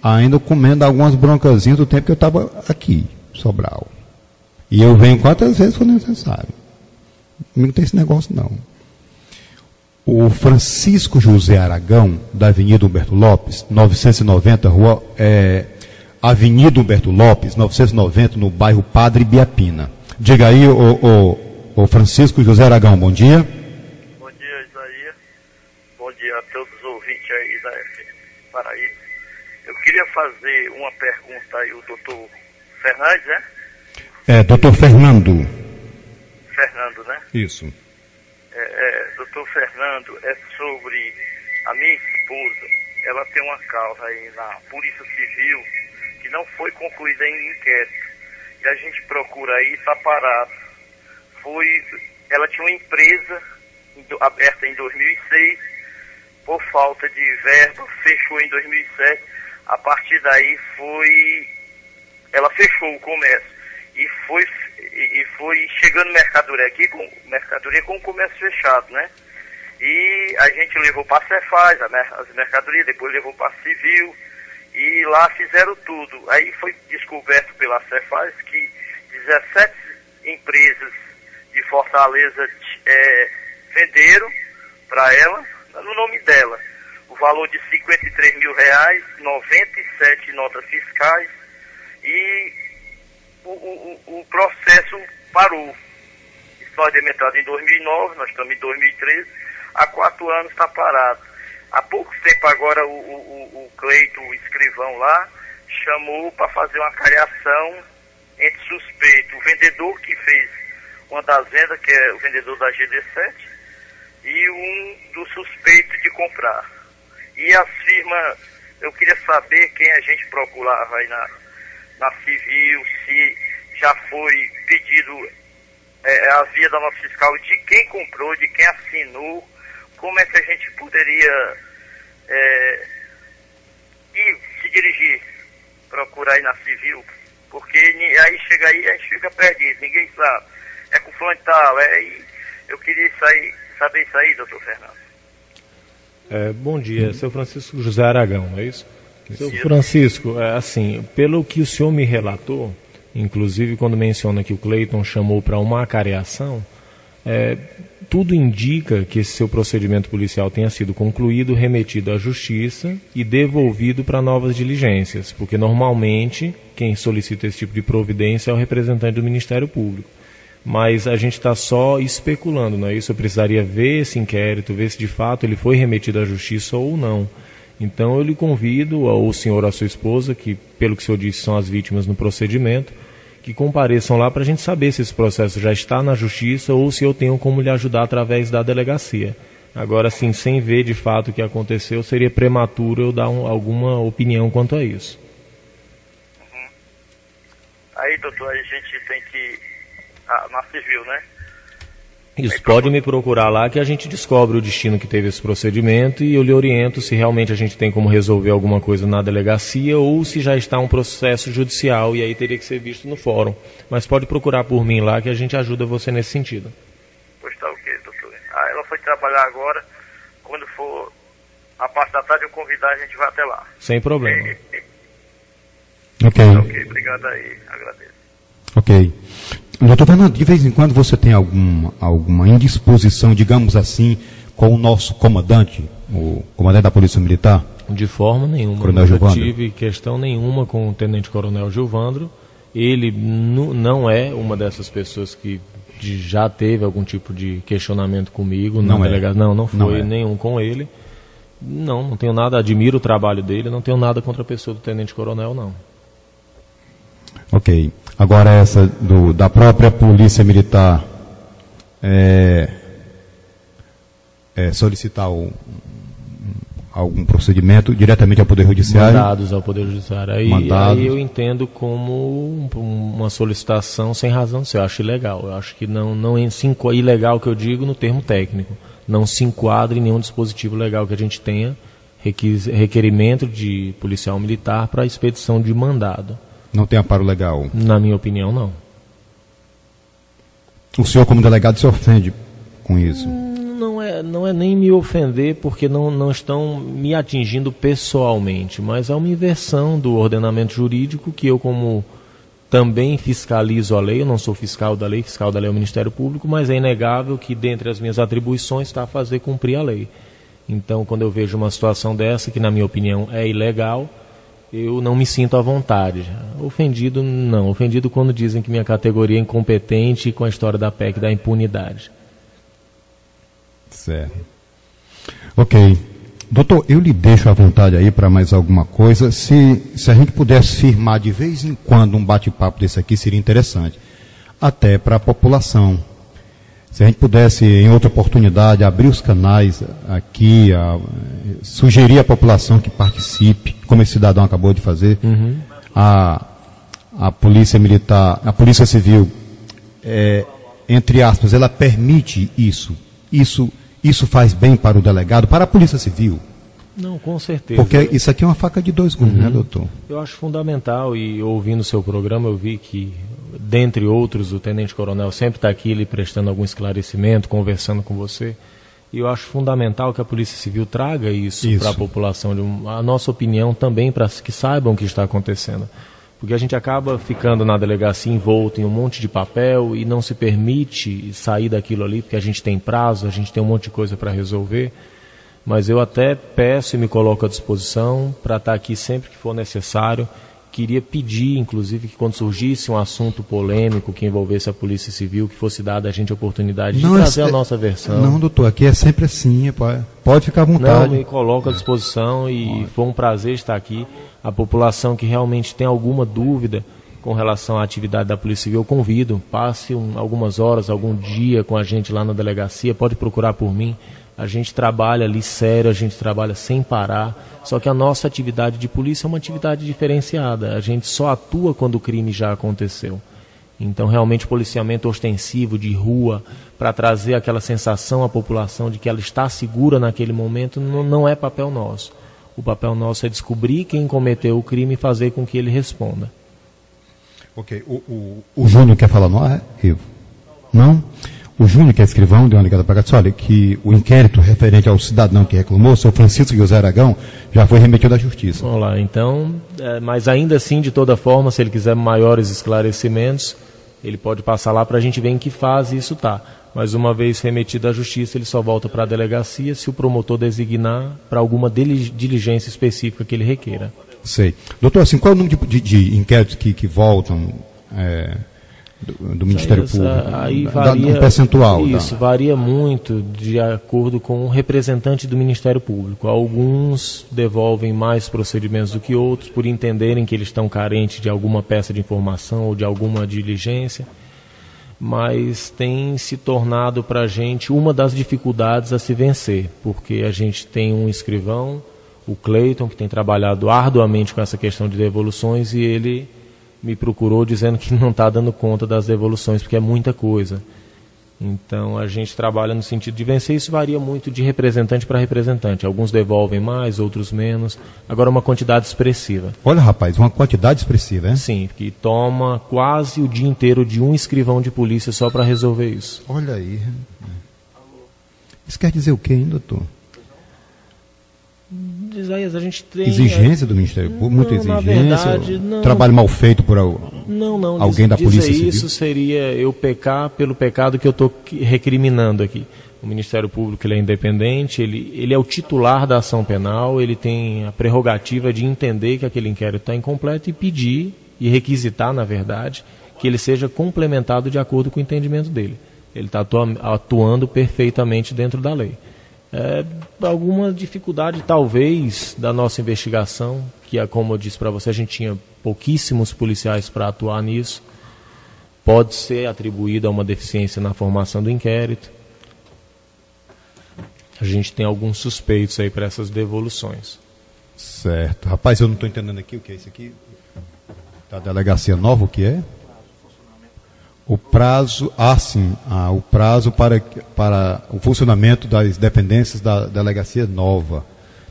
ainda comendo algumas broncazinhas do tempo que eu estava aqui, Sobral. E eu venho quantas vezes for necessário. Não tem esse negócio, não. O Francisco José Aragão, da Avenida Humberto Lopes, 990, Avenida Humberto Lopes, 990, no bairro Padre Biapina. Diga aí, o Francisco José Aragão, bom dia. Bom dia, Isaías. Bom dia a todos os ouvintes aí da FM Paraíba. Eu queria fazer uma pergunta aí ao doutor Fernandes, né? Doutor Fernando. Fernando, né? Isso. Doutor Fernando, é sobre a minha esposa. Ela tem uma causa aí na Polícia Civil que não foi concluída em inquérito. E a gente procura aí, está parado. Ela tinha uma empresa aberta em 2006, por falta de verba, fechou em 2007. A partir daí ela fechou o comércio e foi chegando mercadoria aqui, com o comércio fechado, né? E a gente levou para a Cefaz as mercadorias, depois levou para a Civil e lá fizeram tudo. Aí foi descoberto pela Cefaz que 17 empresas de Fortaleza venderam para ela, no nome dela, o valor de R$53 mil, 97 notas fiscais, e o processo parou. Isso foi implementado em 2009, nós estamos em 2013, há 4 anos está parado. Há pouco tempo agora o Cleito, o escrivão lá, chamou para fazer uma cariação entre suspeitos. O vendedor que fez uma das vendas, que é o vendedor da GD7, e um dos suspeitos de comprar. E as firmas, eu queria saber quem a gente procurava aí na Civil, se já foi pedido a via da nossa fiscal de quem comprou, de quem assinou, como é que a gente poderia se dirigir, procurar aí na Civil, porque aí chega aí, a gente fica perdido, ninguém sabe. É com fulano e tal, eu queria saber isso aí, doutor Fernando. Bom dia, seu Francisco José Aragão, é isso? Seu Francisco, assim, pelo que o senhor me relatou, inclusive quando menciona que o Cleiton chamou para uma acareação, tudo indica que esse seu procedimento policial tenha sido concluído, remetido à Justiça e devolvido para novas diligências, porque normalmente quem solicita esse tipo de providência é o representante do Ministério Público. Mas a gente está só especulando, não é isso? Eu precisaria ver esse inquérito, ver se de fato ele foi remetido à Justiça ou não. Então eu lhe convido, o senhor ou a sua esposa, que pelo que o senhor disse são as vítimas no procedimento, que compareçam lá para a gente saber se esse processo já está na Justiça ou se eu tenho como lhe ajudar através da delegacia. Agora, sim, sem ver de fato o que aconteceu, seria prematuro eu dar alguma opinião quanto a isso. Uhum. Aí, doutor, a gente tem que... na Civil, né? Isso, pode me procurar lá que a gente descobre o destino que teve esse procedimento e eu lhe oriento se realmente a gente tem como resolver alguma coisa na delegacia ou se já está um processo judicial e aí teria que ser visto no fórum. Mas pode procurar por mim lá que a gente ajuda você nesse sentido. Pois tá, ok, doutor. Ela foi trabalhar agora, quando for a parte da tarde eu convidar, a gente vai até lá. Sem problema. Ok, obrigado aí, agradeço. Ok. Doutor Fernando, de vez em quando você tem alguma indisposição, digamos assim, com o nosso comandante, o comandante da Polícia Militar? De forma nenhuma. Coronel Nunca Gilvandro. tive questão nenhuma com o Tenente Coronel Gilvandro. Ele não é uma dessas pessoas que já teve algum tipo de questionamento comigo. Não foi nenhum com ele. Não tenho nada, admiro o trabalho dele, não tenho nada contra a pessoa do Tenente Coronel, não. Ok. Agora essa da própria Polícia Militar solicitar algum procedimento diretamente ao Poder Judiciário? Mandados ao Poder Judiciário. Aí eu entendo como uma solicitação sem razão de ser. Eu acho ilegal. Eu acho que não é ilegal que eu digo no termo técnico. Não se enquadra em nenhum dispositivo legal que a gente tenha requerimento de policial militar para expedição de mandado. Não tem amparo legal? Na minha opinião, não. O senhor, como delegado, se ofende com isso? Não é nem me ofender, porque não estão me atingindo pessoalmente, mas é uma inversão do ordenamento jurídico que eu, como também fiscalizo a lei, eu não sou fiscal da lei é o Ministério Público, mas é inegável que dentre as minhas atribuições está a fazer cumprir a lei. Então, quando eu vejo uma situação dessa, que na minha opinião é ilegal, eu não me sinto à vontade. Ofendido, não. Ofendido quando dizem que minha categoria é incompetente com a história da PEC da impunidade. Certo. Ok. Doutor, eu lhe deixo à vontade aí para mais alguma coisa. Se a gente pudesse firmar de vez em quando um bate-papo desse aqui, seria interessante. Até para a população. Se a gente pudesse, em outra oportunidade, abrir os canais aqui, sugerir à população que participe, como esse cidadão acabou de fazer, a Polícia Militar, a Polícia Civil, entre aspas, ela permite isso. Isso faz bem para o delegado, para a Polícia Civil. Não, com certeza. Porque isso aqui é uma faca de dois gumes, né, doutor? Eu acho fundamental, e ouvindo o seu programa, eu vi que, dentre outros, o Tenente Coronel sempre está aqui, ele prestando algum esclarecimento, conversando com você. E eu acho fundamental que a Polícia Civil traga isso. Para a população, a nossa opinião também, para que saibam o que está acontecendo. Porque a gente acaba ficando na delegacia envolto em um monte de papel e não se permite sair daquilo ali, porque a gente tem prazo, a gente tem um monte de coisa para resolver. Mas eu até peço e me coloco à disposição para estar aqui sempre que for necessário. Queria pedir, inclusive, que quando surgisse um assunto polêmico que envolvesse a Polícia Civil, que fosse dada a gente a oportunidade de trazer a nossa versão. Não, doutor, aqui é sempre assim, pode ficar à vontade. Não, me coloco à disposição e foi um prazer estar aqui. A população que realmente tem alguma dúvida com relação à atividade da Polícia Civil, eu convido, passe algumas horas, algum dia com a gente lá na delegacia, pode procurar por mim. A gente trabalha ali sério, a gente trabalha sem parar, só que a nossa atividade de polícia é uma atividade diferenciada. A gente só atua quando o crime já aconteceu. Então, realmente, policiamento ostensivo de rua, para trazer aquela sensação à população de que ela está segura naquele momento, não é papel nosso. O papel nosso é descobrir quem cometeu o crime e fazer com que ele responda. Ok. O Júnior quer falar no ar, Ivo? Não? O Júnior, que é escrivão, deu uma ligada para cá, disse, olha, que o inquérito referente ao cidadão que reclamou, o senhor Francisco José Aragão, já foi remetido à Justiça. Vamos lá, então, mas ainda assim, de toda forma, se ele quiser maiores esclarecimentos, ele pode passar lá para a gente ver em que fase isso está. Mas uma vez remetido à Justiça, ele só volta para a delegacia se o promotor designar para alguma diligência específica que ele requeira. Sei. Doutor, assim, qual é o número de inquéritos que voltam do Ministério Público? Aí varia, um percentual. Isso, varia muito de acordo com o representante do Ministério Público. Alguns devolvem mais procedimentos do que outros, por entenderem que eles estão carentes de alguma peça de informação ou de alguma diligência. Mas tem se tornado para a gente uma das dificuldades a se vencer, porque a gente tem um escrivão, o Cleiton, que tem trabalhado arduamente com essa questão de devoluções, e ele me procurou dizendo que não está dando conta das devoluções, porque é muita coisa. Então, a gente trabalha no sentido de vencer. Isso varia muito de representante para representante. Alguns devolvem mais, outros menos. Agora, uma quantidade expressiva. Olha, rapaz, uma quantidade expressiva, hein? Sim, que toma quase o dia inteiro de um escrivão de polícia só para resolver isso. Olha aí. Isso quer dizer o quê, hein, doutor? Isaías, a gente tem... Exigência do Ministério Público, muita exigência, verdade, não. Trabalho mal feito por alguém da Polícia Civil. Isso seria eu pecar pelo pecado que eu estou recriminando aqui. O Ministério Público ele é independente, ele é o titular da ação penal, ele tem a prerrogativa de entender que aquele inquérito está incompleto e pedir, e requisitar, na verdade, que ele seja complementado de acordo com o entendimento dele. Ele está atuando perfeitamente dentro da lei. Alguma dificuldade, talvez, da nossa investigação, que, como eu disse para você, a gente tinha pouquíssimos policiais para atuar nisso, pode ser atribuída a uma deficiência na formação do inquérito. A gente tem alguns suspeitos aí para essas devoluções. Certo. Rapaz, eu não estou entendendo aqui o que é isso aqui. Da delegacia nova, o que é? O prazo, o prazo para o funcionamento das dependências da delegacia nova.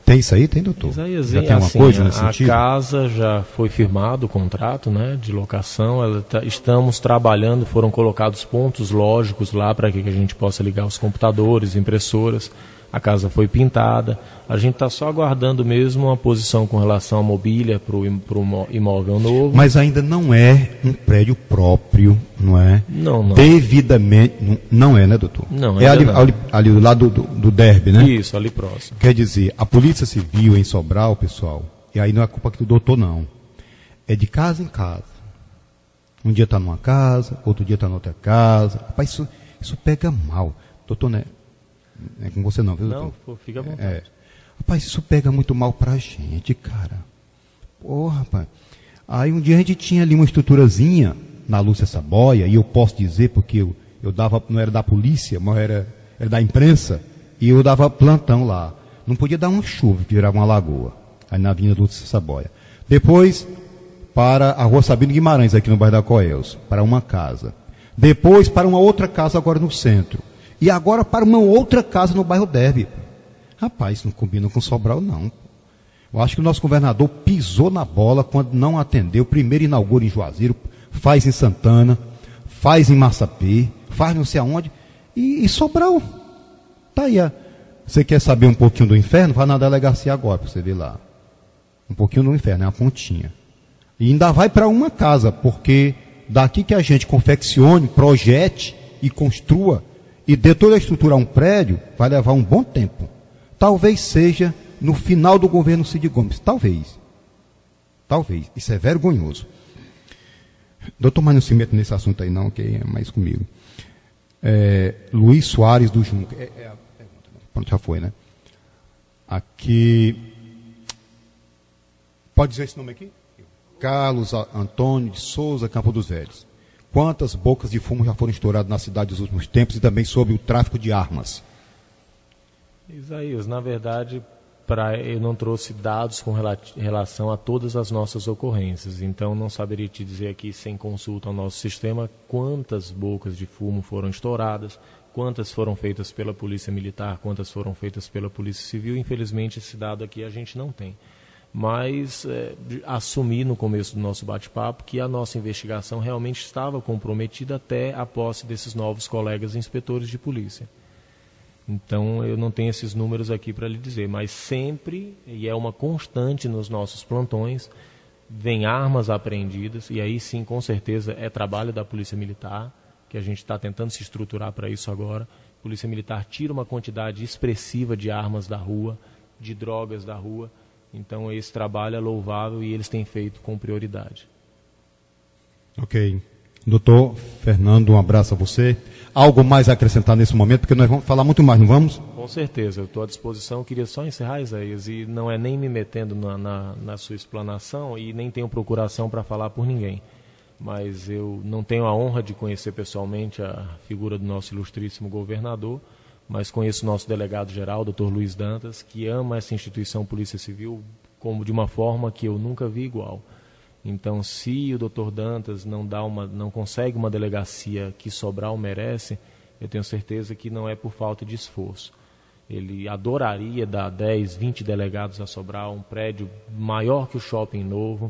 Tem isso aí? Tem, doutor? Já tem uma coisa nesse sentido? A casa já foi firmado o contrato, né, de locação, estamos trabalhando, foram colocados pontos lógicos lá para que a gente possa ligar os computadores, impressoras. A casa foi pintada, a gente está só aguardando mesmo uma posição com relação à mobília para o imóvel novo. Mas ainda não é um prédio próprio, não é? Não. Devidamente, não é, né, doutor? Não, é ali do lado do Derby, né? Isso, ali próximo. Quer dizer, a Polícia Civil em Sobral, pessoal, e aí não é culpa do doutor, não. É de casa em casa. Um dia está numa casa, outro dia está em outra casa. Rapaz, isso pega mal. Doutor, né? É com você não, viu, doutor? Não, pô, fica à vontade. Rapaz, isso pega muito mal pra gente, cara. Porra, rapaz. Aí um dia a gente tinha ali uma estruturazinha na Lúcia Saboia, e eu posso dizer porque Eu dava, não era da polícia, mas era da imprensa, e eu dava plantão lá. Não podia dar uma chuva que virava uma lagoa, aí na Avenida do Saboia. Depois, para a Rua Sabino Guimarães, aqui no bairro da Coelhos, para uma casa. Depois, para uma outra casa agora no centro. E agora para uma outra casa no bairro Derby. Rapaz, isso não combina com Sobral, não. Eu acho que o nosso governador pisou na bola quando não atendeu. Primeiro inaugura em Juazeiro, faz em Santana, faz em Massapê, faz não sei aonde. E Sobral. Tá aí. Você quer saber um pouquinho do inferno? Vai na delegacia agora, para você ver lá. Um pouquinho do inferno, é uma pontinha. E ainda vai para uma casa, porque daqui que a gente confeccione, projete e construa e dê toda a estrutura a um prédio, vai levar um bom tempo. Talvez seja no final do governo Cid Gomes. Talvez. Talvez. Isso é vergonhoso. Doutor, mas não se mete nesse assunto aí não, que é mais comigo. Luiz Soares do Junca. A pergunta, né? Pronto, já foi, né? Aqui. Pode dizer esse nome aqui? Carlos Antônio de Souza, Campo dos Velhos. Quantas bocas de fumo já foram estouradas na cidade nos últimos tempos e também sobre o tráfico de armas? Isaías, na verdade, eu não trouxe dados com relação a todas as nossas ocorrências, então não saberia te dizer aqui, sem consulta ao nosso sistema, quantas bocas de fumo foram estouradas, quantas foram feitas pela Polícia Militar, quantas foram feitas pela Polícia Civil. Infelizmente, esse dado aqui a gente não tem. Mas assumi no começo do nosso bate-papo que a nossa investigação realmente estava comprometida até a posse desses novos colegas inspetores de polícia. Então, eu não tenho esses números aqui para lhe dizer, mas sempre, e é uma constante nos nossos plantões, vem armas apreendidas, e aí sim, com certeza, é trabalho da Polícia Militar, que a gente está tentando se estruturar para isso agora. A Polícia Militar tira uma quantidade expressiva de armas da rua, de drogas da rua. Então, esse trabalho é louvável e eles têm feito com prioridade. Ok. Doutor Fernando, um abraço a você. Algo mais a acrescentar nesse momento, porque nós vamos falar muito mais, não vamos? Com certeza, eu estou à disposição. Eu queria só encerrar, Isaías, e não é nem me metendo na sua explanação e nem tenho procuração para falar por ninguém. Mas eu não tenho a honra de conhecer pessoalmente a figura do nosso ilustríssimo governador, mas conheço o nosso delegado-geral, Dr. Luiz Dantas, que ama essa instituição Polícia Civil como de uma forma que eu nunca vi igual. Então, se o Dr. Dantas não consegue uma delegacia que Sobral merece, eu tenho certeza que não é por falta de esforço. Ele adoraria dar 10, 20 delegados a Sobral, um prédio maior que o Shopping Novo,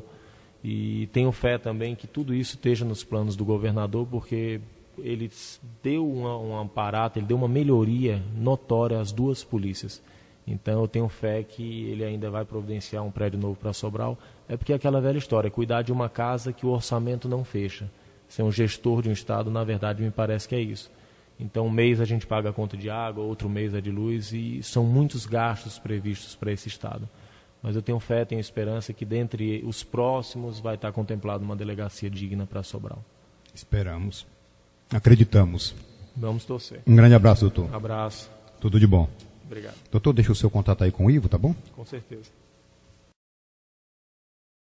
e tenho fé também que tudo isso esteja nos planos do governador, porque ele deu um aparato, ele deu uma melhoria notória às duas polícias. Então eu tenho fé que ele ainda vai providenciar um prédio novo para Sobral. É porque é aquela velha história, cuidar de uma casa que o orçamento não fecha. Ser um gestor de um estado, na verdade, me parece que é isso. Então um mês a gente paga a conta de água, outro mês é de luz, e são muitos gastos previstos para esse estado. Mas eu tenho fé, tenho esperança que dentre os próximos vai estar contemplada uma delegacia digna para Sobral. Esperamos. Acreditamos. Vamos torcer. Um grande abraço, doutor. Abraço. Tudo de bom. Obrigado. Doutor, deixa o seu contato aí com o Ivo, tá bom? Com certeza.